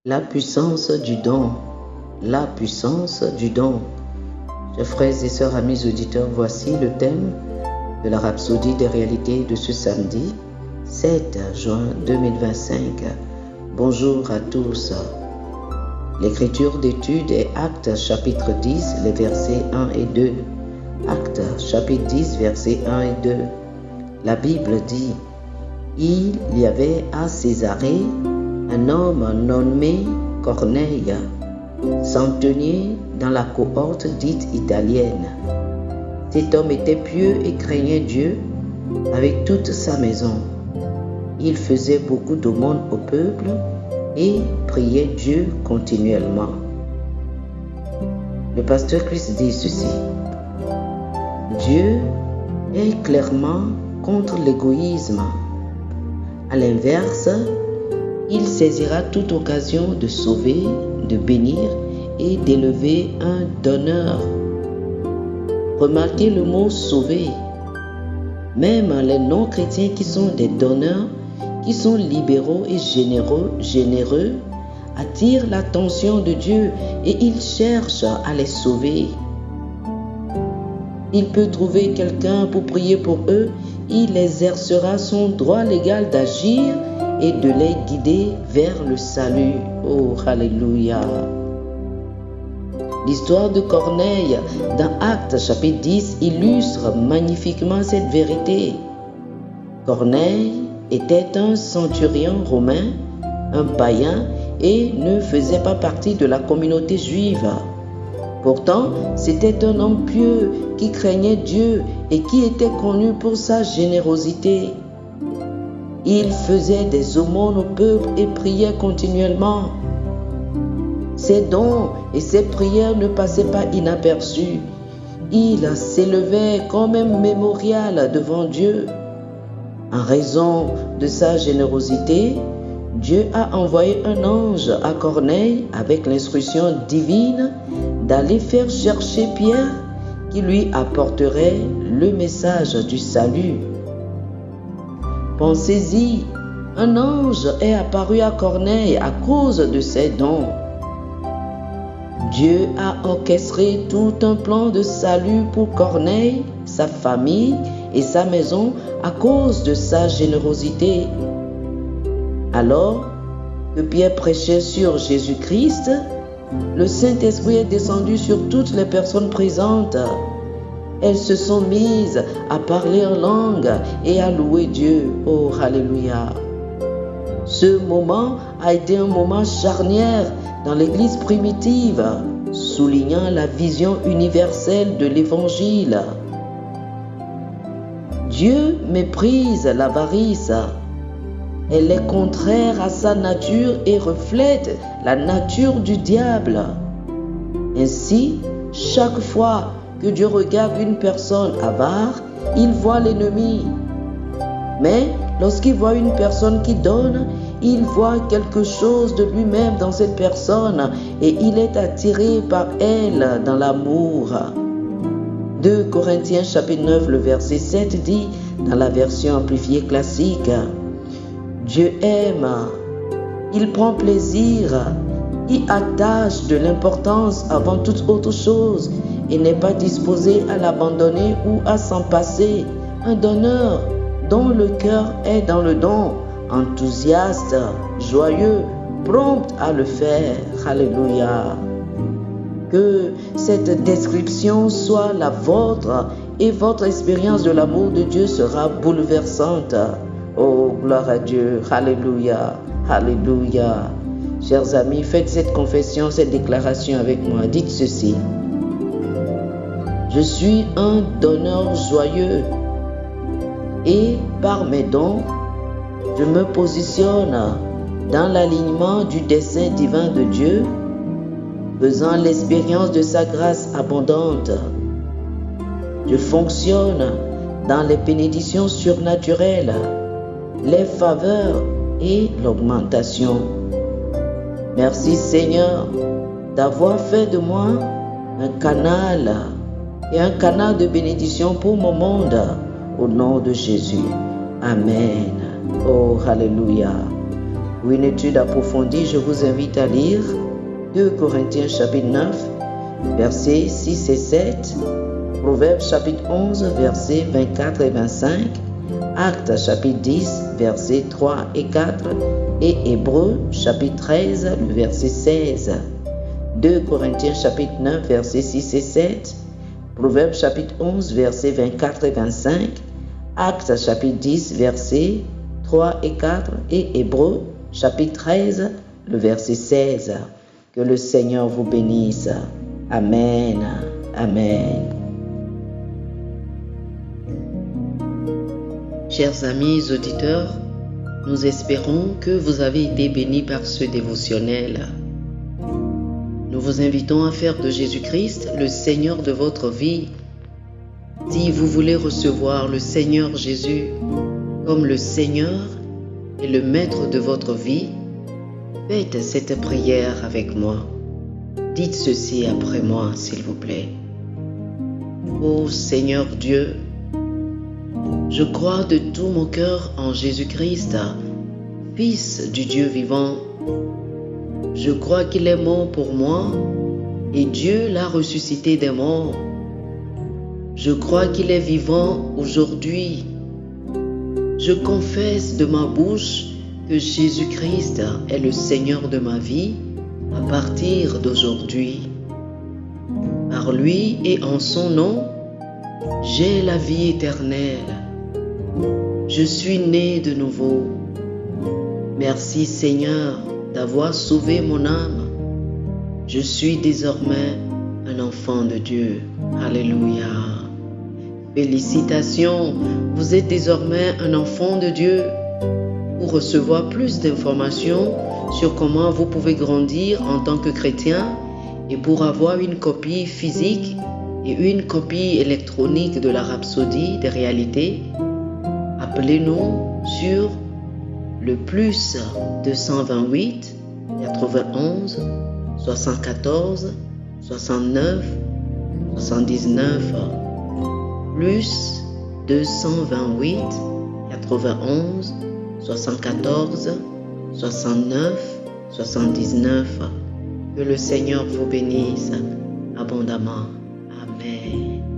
La puissance du don. La puissance du don. Chers frères et sœurs, amis auditeurs, voici le thème de la rhapsodie des réalités de ce samedi 7 juin 2025. Bonjour à tous. L'écriture d'étude est Actes chapitre 10, les versets 1 et 2. Actes chapitre 10, versets 1 et 2. La Bible dit: il y avait à Césarée un homme nommé Corneille, centenier dans la cohorte dite italienne. Cet homme était pieux et craignait Dieu avec toute sa maison. Il faisait beaucoup d'aumônes au peuple et priait Dieu continuellement. Le pasteur Christ dit ceci: Dieu est clairement contre l'égoïsme. À l'inverse, il saisira toute occasion de sauver, de bénir et d'élever un donneur. Remarquez le mot sauver. Même les non-chrétiens qui sont des donneurs, qui sont libéraux et généreux, attirent l'attention de Dieu et il cherche à les sauver. Il peut trouver quelqu'un pour prier pour eux, il exercera son droit légal d'agir et de les guider vers le salut. Oh, alléluia! L'histoire de Corneille dans Actes chapitre 10 illustre magnifiquement cette vérité. Corneille était un centurion romain, un païen, et ne faisait pas partie de la communauté juive. Pourtant, c'était un homme pieux qui craignait Dieu et qui était connu pour sa générosité. Il faisait des aumônes au peuple et priait continuellement. Ses dons et ses prières ne passaient pas inaperçus. Il s'élevait comme un mémorial devant Dieu. En raison de sa générosité, Dieu a envoyé un ange à Corneille avec l'instruction divine d'aller faire chercher Pierre qui lui apporterait le message du salut. Pensez-y, un ange est apparu à Corneille à cause de ses dons. Dieu a orchestré tout un plan de salut pour Corneille, sa famille et sa maison à cause de sa générosité. Alors que Pierre prêchait sur Jésus-Christ, le Saint-Esprit est descendu sur toutes les personnes présentes. Elles se sont mises à parler en langue et à louer Dieu. Oh, alléluia! Ce moment a été un moment charnière dans l'Église primitive, soulignant la vision universelle de l'Évangile. Dieu méprise l'avarice. Elle est contraire à sa nature et reflète la nature du diable. Ainsi, chaque fois que Dieu regarde une personne avare, il voit l'ennemi. Mais lorsqu'il voit une personne qui donne, il voit quelque chose de lui-même dans cette personne et il est attiré par elle dans l'amour. 2 Corinthiens chapitre 9, le verset 7 dit, dans la version amplifiée classique: Dieu aime, il prend plaisir, il attache de l'importance avant toute autre chose et n'est pas disposé à l'abandonner ou à s'en passer. Un donneur dont le cœur est dans le don, enthousiaste, joyeux, prompt à le faire. Alléluia. Que cette description soit la vôtre et votre expérience de l'amour de Dieu sera bouleversante. Oh, gloire à Dieu. Alléluia. Alléluia. Chers amis, faites cette confession, cette déclaration avec moi. Dites ceci: je suis un donneur joyeux et par mes dons, je me positionne dans l'alignement du dessein divin de Dieu, faisant l'expérience de sa grâce abondante. Je fonctionne dans les bénédictions surnaturelles, les faveurs et l'augmentation. Merci Seigneur d'avoir fait de moi un canal de bénédiction pour mon monde, au nom de Jésus. Amen. Oh, alléluia. Pour une étude approfondie, je vous invite à lire 2 Corinthiens chapitre 9, versets 6 et 7, Proverbes chapitre 11, versets 24 et 25, Actes chapitre 10, versets 3 et 4, et Hébreux chapitre 13, le verset 16. 2 Corinthiens chapitre 9, versets 6 et 7, Proverbes chapitre 11, versets 24 et 25, Actes chapitre 10, versets 3 et 4, et Hébreux chapitre 13, le verset 16. Que le Seigneur vous bénisse. Amen. Amen. Chers amis auditeurs, nous espérons que vous avez été bénis par ce dévotionnel. Nous vous invitons à faire de Jésus-Christ le Seigneur de votre vie. Si vous voulez recevoir le Seigneur Jésus comme le Seigneur et le Maître de votre vie, faites cette prière avec moi. Dites ceci après moi, s'il vous plaît. Ô Seigneur Dieu, je crois de tout mon cœur en Jésus-Christ, Fils du Dieu vivant. Je crois qu'il est mort pour moi et Dieu l'a ressuscité des morts. Je crois qu'il est vivant aujourd'hui. Je confesse de ma bouche que Jésus-Christ est le Seigneur de ma vie à partir d'aujourd'hui. Par lui et en son nom, j'ai la vie éternelle. Je suis né de nouveau. Merci Seigneur d'avoir sauvé mon âme. Je suis désormais un enfant de Dieu. Alléluia. Félicitations, vous êtes désormais un enfant de Dieu. Pour recevoir plus d'informations sur comment vous pouvez grandir en tant que chrétien et pour avoir une copie physique et une copie électronique de la Rhapsodie des réalités, appelez-nous sur le plus 228 91 74 69 79 plus 228 91 74 69 79. Que le Seigneur vous bénisse abondamment. Amen.